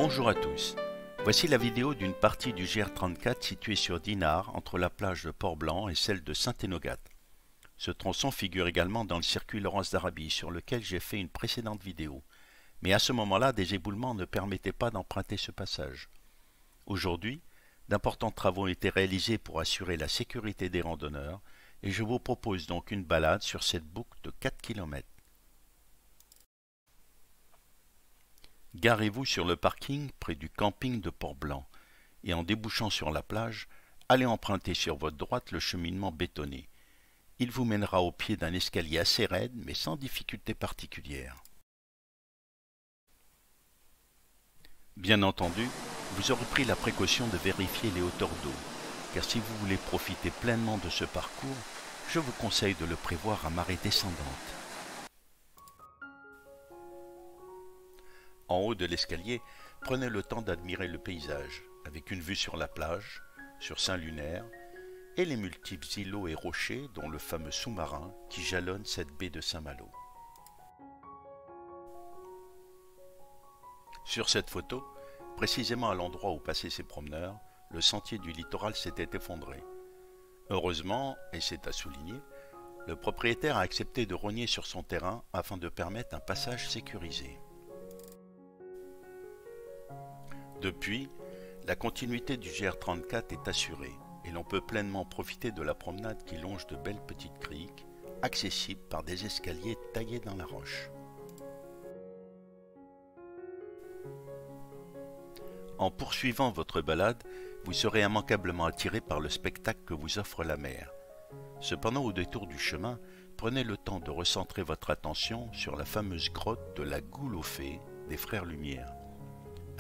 Bonjour à tous, voici la vidéo d'une partie du GR34 située sur Dinard entre la plage de Port-Blanc et celle de Saint-Énogat. Ce tronçon figure également dans le circuit Laurence d'Arabie sur lequel j'ai fait une précédente vidéo, mais à ce moment-là des éboulements ne permettaient pas d'emprunter ce passage. Aujourd'hui, d'importants travaux ont été réalisés pour assurer la sécurité des randonneurs et je vous propose donc une balade sur cette boucle de 4 km. Garez-vous sur le parking près du camping de Port-Blanc et en débouchant sur la plage, allez emprunter sur votre droite le cheminement bétonné. Il vous mènera au pied d'un escalier assez raide mais sans difficulté particulière. Bien entendu, vous aurez pris la précaution de vérifier les hauteurs d'eau, car si vous voulez profiter pleinement de ce parcours, je vous conseille de le prévoir à marée descendante. En haut de l'escalier, prenez le temps d'admirer le paysage, avec une vue sur la plage, sur Saint-Lunaire, et les multiples îlots et rochers, dont le fameux sous-marin qui jalonne cette baie de Saint-Malo. Sur cette photo, précisément à l'endroit où passaient ces promeneurs, le sentier du littoral s'était effondré. Heureusement, et c'est à souligner, le propriétaire a accepté de rogner sur son terrain afin de permettre un passage sécurisé. Depuis, la continuité du GR34 est assurée et l'on peut pleinement profiter de la promenade qui longe de belles petites criques, accessibles par des escaliers taillés dans la roche. En poursuivant votre balade, vous serez immanquablement attiré par le spectacle que vous offre la mer. Cependant, au détour du chemin, prenez le temps de recentrer votre attention sur la fameuse grotte de la Goule aux Fées des Frères Lumière.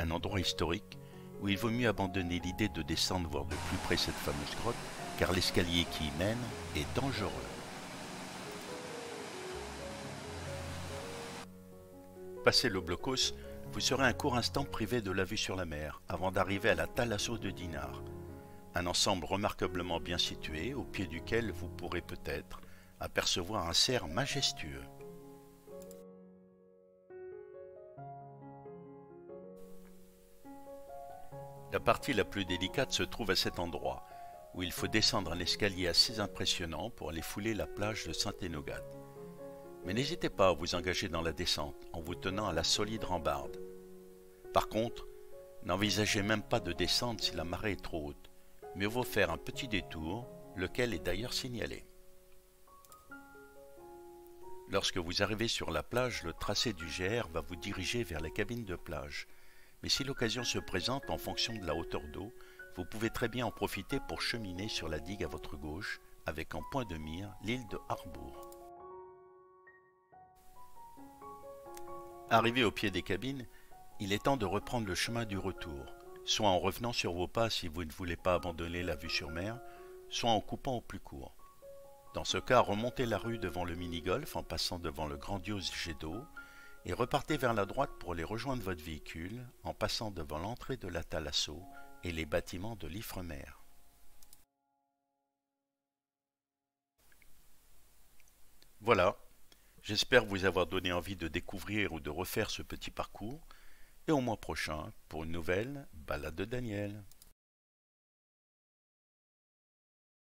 Un endroit historique où il vaut mieux abandonner l'idée de descendre voir de plus près cette fameuse grotte, car l'escalier qui y mène est dangereux. Passé le blocos, vous serez un court instant privé de la vue sur la mer, avant d'arriver à la Thalasso de Dinard, un ensemble remarquablement bien situé, au pied duquel vous pourrez peut-être apercevoir un cerf majestueux. La partie la plus délicate se trouve à cet endroit, où il faut descendre un escalier assez impressionnant pour aller fouler la plage de Saint-Énogat. Mais n'hésitez pas à vous engager dans la descente en vous tenant à la solide rambarde. Par contre, n'envisagez même pas de descendre si la marée est trop haute. Mieux vaut faire un petit détour, lequel est d'ailleurs signalé. Lorsque vous arrivez sur la plage, le tracé du GR va vous diriger vers les cabines de plage. Mais si l'occasion se présente en fonction de la hauteur d'eau, vous pouvez très bien en profiter pour cheminer sur la digue à votre gauche, avec en point de mire l'île de Harbour. Arrivé au pied des cabines, il est temps de reprendre le chemin du retour, soit en revenant sur vos pas si vous ne voulez pas abandonner la vue sur mer, soit en coupant au plus court. Dans ce cas, remontez la rue devant le mini-golf en passant devant le grandiose jet d'eau, et repartez vers la droite pour aller rejoindre votre véhicule en passant devant l'entrée de la Thalasso et les bâtiments de l'Ifremer. Voilà, j'espère vous avoir donné envie de découvrir ou de refaire ce petit parcours et au mois prochain pour une nouvelle balade de Daniel.